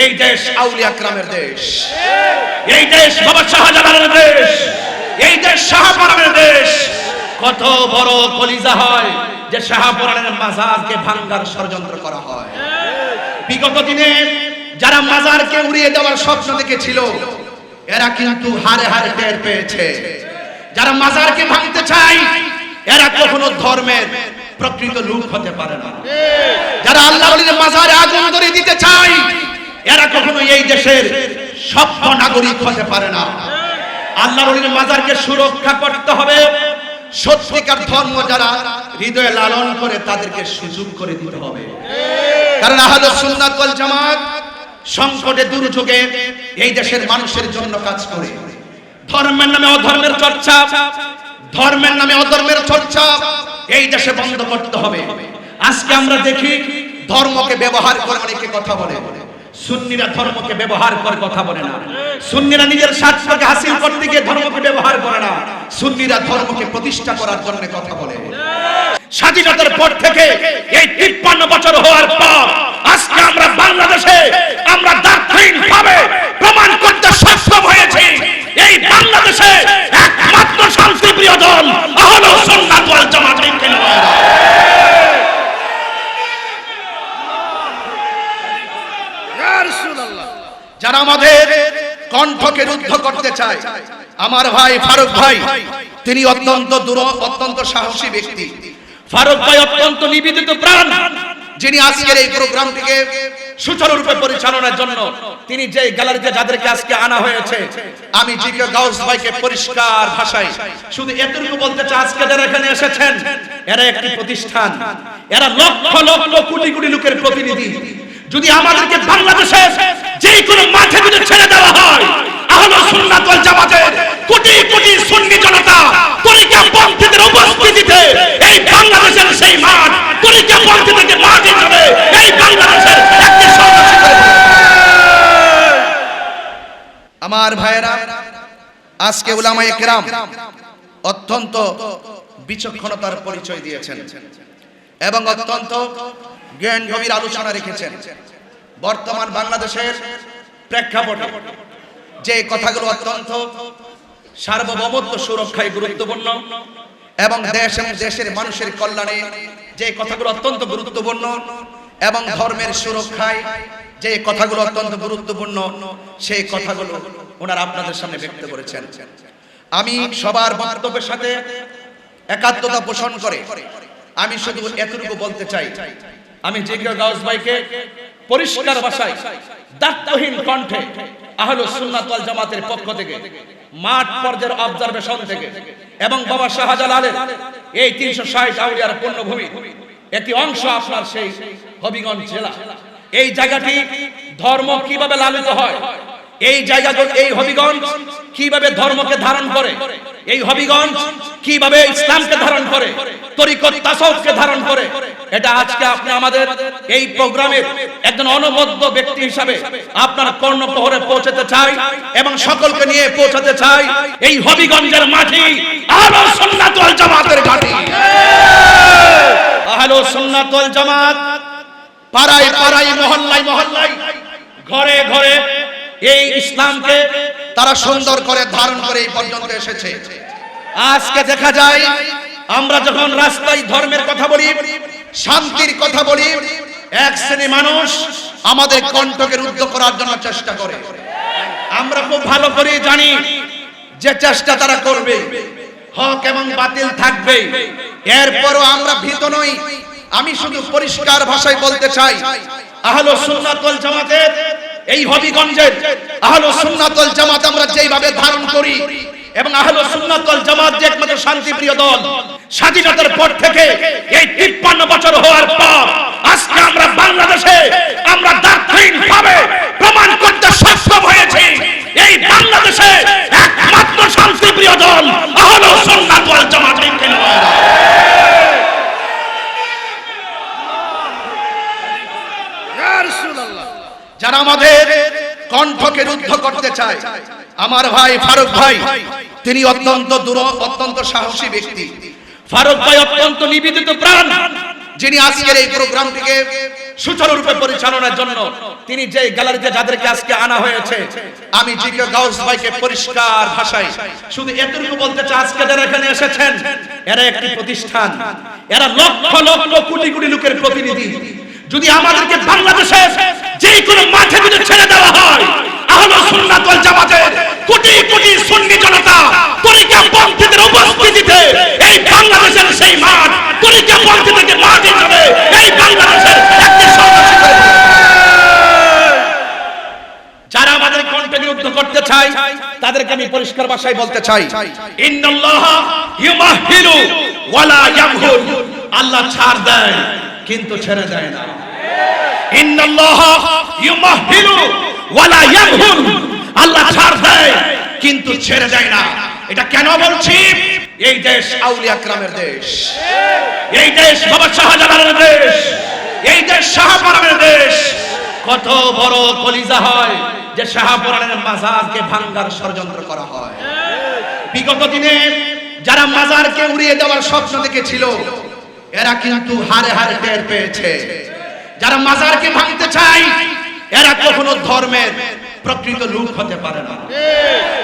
এই দেশ আউলিয়া کرامের দেশ, এই দেশ বাবা শাহজালালের দেশ, এই দেশ শাহপরানের দেশ। কত বড় কলিজা হয় যে শাহপরানের মাজারকে ভাঙার ষড়যন্ত্র করা হয়। বিগত দিনে যারা মাজারকে উড়িয়ে দেওয়ার স্বপ্ন দেখেছিল এরা কিন্তু হারে হারে টের পেয়েছে। যারা মাজারকে ভাঙতে চায় এরা কখনো ধর্মের প্রকৃত লোক হতে পারে না। যারা আল্লাহর ওলির মাজারে আগুন ধরিয়ে দিতে চায় এরা কখনো এই দেশের সভ্য নাগরিক হতে পারে না। আল্লাহর ওলির মাজারকে সুরক্ষা করতে হবে। সত্যিকার ধর্ম যারা হৃদয়ে লালন করে তাদেরকে সুযোগ করে দিতে হবে। কারণ আহলে সুন্নাত ওয়াল জামাত সংকটে দুর্যোগে এই দেশের মানুষের জন্য কাজ করে। ধর্মের নামে অধর্মের চর্চা, ধর্মের নামে অধর্মের চর্চা এই দেশে বন্ধ করতে হবে। আজকে আমরা দেখি ধর্মকে ব্যবহার করে অনেকে কথা বলে, সুন্নিরা ধর্মকে ব্যবহার করে কথা বলে না। সুন্নিরা নিজের স্বার্থকে হাসিল করতে গিয়ে ধর্মকে ব্যবহার করে না, সুন্নিরা ধর্মকে প্রতিষ্ঠা করার জন্য কথা বলে। স্বাধীনতার পর থেকে এই 53 বছর হওয়ার পর আজকে আমরা বাংলাদেশে আমরা দার্শনিকভাবে প্রমাণ করতে সক্ষম হয়েছি এই বাংলাদেশে একমাত্র শান্তিপ্রিয় দল আহলে সুন্নাত ওয়াল জামাত। যারা আমাদের কণ্ঠকে রুদ্ধ করতে চায়, আমার ভাই ফারুক ভাই তিনি অত্যন্ত সাহসী ব্যক্তি। ফারুক ভাই অত্যন্ত নিবেদিত প্রাণ, যিনি আজকের এই প্রোগ্রামটিকে সুচারুরূপে পরিচালনার জন্য তিনি যে গ্যালারিতে যাদেরকে আজকে আনা হয়েছে, আমি জিকে গাউস ভাইকে পরিষ্কার ভাষায় শুধু এতটুকু বলতে চাই, আজকে যারা এখানে এসেছেন এরা একটি প্রতিষ্ঠান, এরা লক্ষ লক্ষ কোটি কোটি লোকের প্রতিনিধি। যদি আমাদেরকে বাংলাদেশে যে কোনো মাঠে যদি ছেড়ে দেওয়া হয় আহলে সুন্নাত ওয়াল জামাতের কোটি কোটি সুন্নি জনতা তরিকাপন্থীদের উপস্থিতিতে এই বাংলাদেশের সেই মাঠ তরিকাপন্থীদেরকে মাঠ হিসেবে এই বাংলাদেশের একটি সংগঠন করে। আমার ভাইয়েরা, আজকে উলামায়ে কেরাম অত্যন্ত বিচক্ষণতার পরিচয় দিয়েছেন এবং অত্যন্ত জ্ঞান গভীর আলোচনা রেখেছেন। বর্তমান বাংলাদেশের প্রেক্ষাপটে যে কথাগুলো অত্যন্ত সার্বভৌমত্ব সুরক্ষায় গুরুত্বপূর্ণ এবং দেশ এবং দেশের মানুষের কল্যাণে যে কথাগুলো অত্যন্ত গুরুত্বপূর্ণ এবং ধর্মের সুরক্ষায় যে কথাগুলো অত্যন্ত গুরুত্বপূর্ণ সেই কথাগুলো ওনারা আপনাদের সামনে ব্যক্ত করেছেন। আমি সবার বক্তব্যের সাথে একাত্মতা পোষণ করে আমি শুধু এতটুকু বলতে চাই, আমি জিকে গাউস ভাইকে পরিষ্কার ভাষায় দায়িত্বহীন কণ্ঠে আহলে সুন্নাত ওয়াল জামাতের পক্ষ থেকে মাঠ পর্যায়ের অবজারভেশন থেকে এবং বাবা শাহজালালের এই 360 আউলিয়ার পূর্ণভূমি একটি অংশ আপনার সেই হবিগঞ্জ জেলা, এই জায়গাটি ধর্ম কিভাবে লালিত হয়, এই জায়গাগুলো এই হবিগঞ্জ কিভাবে ধর্মকে ধারণ করে, এই হবিগঞ্জ কিভাবে ইসলামকে ধারণ করে, তরিকত তাসাউফকে ধারণ করে, এটা আজকে আপনি আমাদের এই প্রোগ্রামের একজন অনবদ্য ব্যক্তি হিসাবে আপনার কর্ণপ্রহরে পৌঁছাতে চাই এবং সকলকে নিয়ে পৌঁছাতে চাই এই হবিগঞ্জের মাটি আহলে সুন্নাত ওয়াল জামাতের মাটি। আহলে সুন্নাত ওয়াল জামাত পাড়ায় পাড়ায় মহল্লায় মহল্লায় ঘরে ঘরে এই ইসলামকে তারা সুন্দর করে ধারণ করে এই পর্যন্ত এসেছে। আজকে দেখা যায় আমরা যখন রাস্তায় ধর্মের কথা বলি, শান্তির কথা বলি, এক শ্রেণী মানুষ আমাদের কণ্ঠকে রুদ্ধ করার জন্য চেষ্টা করে। আমরা খুব ভালো করে জানি যে চেষ্টা তারা করবে, হক এবং বাতিল থাকবে, এরপরও আমরা ভীত নই। আমি শুধু পরিষ্কার ভাষায় বলতে চাই, আহলে সুন্নাত ওয়াল জামাতের এই হবিগঞ্জের আহলে সুন্নাত ওয়াল জামাত আমরা যেইভাবে ধারণ করি এবং আহলে সুন্নাত ওয়াল জামাত যে একমাত্র শান্তিপ্রিয় দল, স্বাধীনতার পর থেকে এই 53 বছর হওয়ার পর আজকে আমরা বাংলাদেশে আমরা দার্শনিকভাবে প্রমাণ করতে সক্ষম হয়েছি এই বাংলাদেশে একমাত্র শান্তিপ্রিয় দল আহলে সুন্নাত ওয়াল জামাত। যারা আমাদের কণ্ঠকে রুদ্ধ করতে চায়, আমার ভাই ফারুক ভাই তিনি অত্যন্ত সাহসী ব্যক্তি। ফারুক ভাই অত্যন্ত নিবেদিত প্রাণ, যিনি আজকের এই প্রোগ্রামটিকে সুচারুরূপে পরিচালনার জন্য তিনি যে গ্যালারিতে যাদেরকে আজকে আনা হয়েছে, আমি জিকে গাউস ভাইকে পরিষ্কার ভাষায় শুধু এতটুকু বলতে চাই, আজকে যারা এখানে এসেছেন এরা একটি প্রতিষ্ঠান, এরা লক্ষ লক্ষ কোটি কোটি লোকের প্রতিনিধি। যদি আমাদেরকে বাংলাদেশের যে কোনো মাঠে যদি ছেড়ে দেওয়া হয়, আহলে সুন্নাত ওয়াল জামাতের কোটি কোটি সুন্নি জনতা তরিকাপন্থীদের উপস্থিতিতে এই বাংলাদেশের সেই মাঠ তরিকাপন্থীদেরকে মাঠ হিসেবে এই বাংলাদেশের একটি সন্ত্রাসী করে দিবে। যারা আমাদের কণ্ঠে বিরুদ্ধ করতে চায় তাদেরকে আমি পরিষ্কার ভাষায় বলতে চাই, ইন্নাল্লাহা ইউমাহিলু ওয়ালা ইয়ামহুল, আল্লাহ ছাড় দেয় কিন্তু ছেড়ে দেয় না। ইন্নাল্লাহা ইউমাহিলু ওয়ালা ইয়ামহুল, আল্লাহ ছাড় দেয় কিন্তু ছেড়ে দেয় না। এটা কেন বলছি? এই দেশ আউলিয়া کرامের দেশ, এই দেশ বাবা শাহজালালের দেশ, এই দেশ শাহপরানের দেশ। কত বড় কলিজা হয় যে শাহপরানের মাজারকে ভাঙার ষড়যন্ত্র করা হয়। বিগত দিনে যারা মাজারকে উড়িয়ে দেওয়ার স্বপ্ন দেখেছিল এরা কিন্তু হারে হারে টের পেয়েছে। যারা মাজারকে ভাঙতে চায় এরা কখনো ধর্মের প্রকৃত লোক হতে পারে না।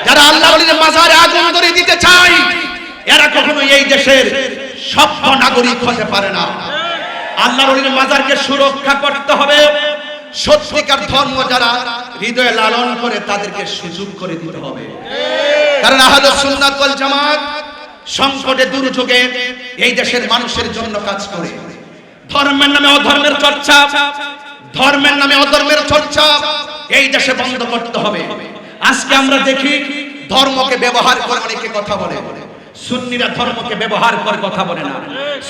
যারা আল্লাহ ওলির মাজারে আগুন ধরিয়ে দিতে চায় এরা কখনো এই দেশের সভ্য নাগরিক হতে পারে না। আল্লাহ ওলির মাজারকে সুরক্ষা করতে হবে। সত্যিকার ধর্ম যারা হৃদয়ে লালন করে তাদেরকে সুযোগ করে দিতে হবে। কারণ আহলে সুন্নাত ওয়াল জামাত সংকটে দুর্যোগে এই দেশের মানুষের জন্য কাজ করে। ধর্মের নামে অধর্মের চর্চা, ধর্মের নামে অধর্মের চর্চা এই দেশে বন্ধ করতে হবে। আজকে আমরা দেখি ধর্মকে ব্যবহার করে অনেকে কথা বলে, সুন্নিরা ধর্মকে ব্যবহার করে কথা বলে না।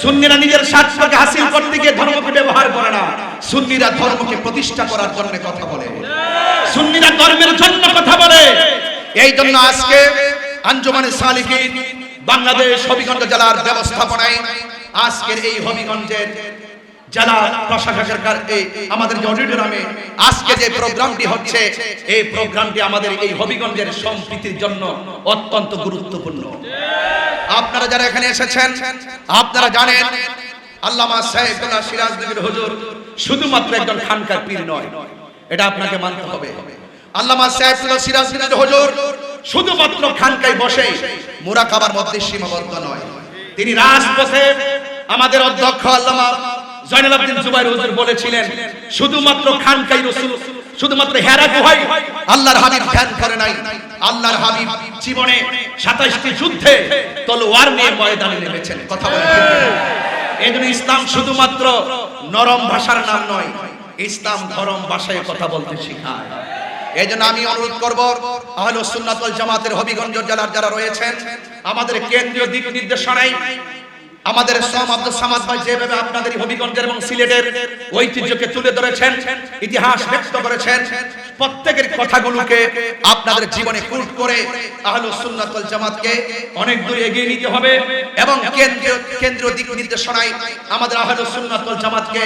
সুন্নিরা নিজের স্বার্থকে হাসিল করতে গিয়ে ধর্মকে ব্যবহার করে না। সুন্নিরা ধর্মকে প্রতিষ্ঠা করার জন্য কথা বলে, সুন্নিরা ধর্মের জন্য কথা বলে। এই জন্য আজকে আঞ্জুমানে সালিকিন বাংলাদেশ হবিগঞ্জ জেলার ব্যবস্থাপনায় আজকের এই হবিগঞ্জের জেলা প্রশাসকের আমাদের যে অডিটোরিয়ামে আজকে যে প্রোগ্রামটি হচ্ছে, এই প্রোগ্রামটি আমাদের এই হবিগঞ্জের সম্প্রীতির জন্য অত্যন্ত গুরুত্বপূর্ণ। আপনারা যারা এখানে এসেছেন আপনারা জানেন আল্লামা সাইফুল্লাহ সিরাজ নবীর হুজুর শুধুমাত্র একজন খানকার পীর নয়, এটা আপনাকে মানতে হবে। আল্লামা সাইফুল্লাহ সিরাজ নবীর হুজুর শুধুমাত্র খানকায় বসে মুরাকাবার মধ্যে সীমাবদ্ধ নয়, তিনি রাজপথে আমাদের অধ্যক্ষ আল্লামা জয়নুল আবেদিন জুবাইর হুজুর বলেছিলেন শুধুমাত্র খানকাই রাসূল, শুধুমাত্র হেরা গুহায় আল্লাহর হাবিব ধ্যান করে নাই। আল্লাহর হাবিব জীবনে 27টি যুদ্ধে তলোয়ার নিয়ে ময়দানে নেমেছেন। কথা বলেন ঠিক না? এজন্য ইসলাম শুধুমাত্র নরম ভাষার নাম নয়, ইসলাম নরম ভাষায় কথা বলতে শেখায়। এজন্য আমি অনুরোধ করব আহলে সুন্নাত ওয়াল জামাতের হবিগঞ্জ জেলার যারা রয়েছেন আমাদের কেন্দ্রীয় দিক নির্দেশনায় আমাদের সোম আব্দুল সামাদ ভাই যেভাবে আপনাদের হবিগঞ্জের এবং সিলেটের ঐতিহ্যকে তুলে ধরেছেন, ইতিহাস ব্যক্ত করেছেন, প্রত্যেকের কথাগুলোকে আপনাদের জীবনে কুট করে আহলে সুন্নাত ওয়াল জামাতকে অনেক দূর এগিয়ে নিতে হবে এবং কেন্দ্রীয় দিক নির্দেশনায় আমাদের আহলে সুন্নাত ওয়াল জামাতকে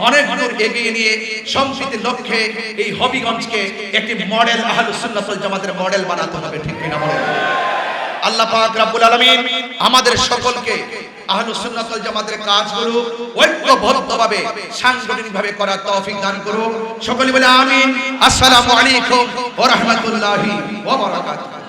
অনেক দূর এগিয়ে নিয়ে সম্প্রীতির লক্ষ্যে এই হবিগঞ্জকে একটি মডেল আহলে সুন্নাত ওয়াল জামাতের মডেল বানাতে হবে। ঠিক কিনা বলেন? আল্লাহ পাক রব্বুল আলামিন আমাদের সকলকে আহলে সুন্নাত ওয়াল জামাতের কাজগুলো ঐক্যবদ্ধভাবে সাংগঠনিকভাবে করার তৌফিক দান করুন। সকলে বলে আমিন। আসসালামু আলাইকুম ওয়া রাহমাতুল্লাহি ওয়া বারাকাতুহু।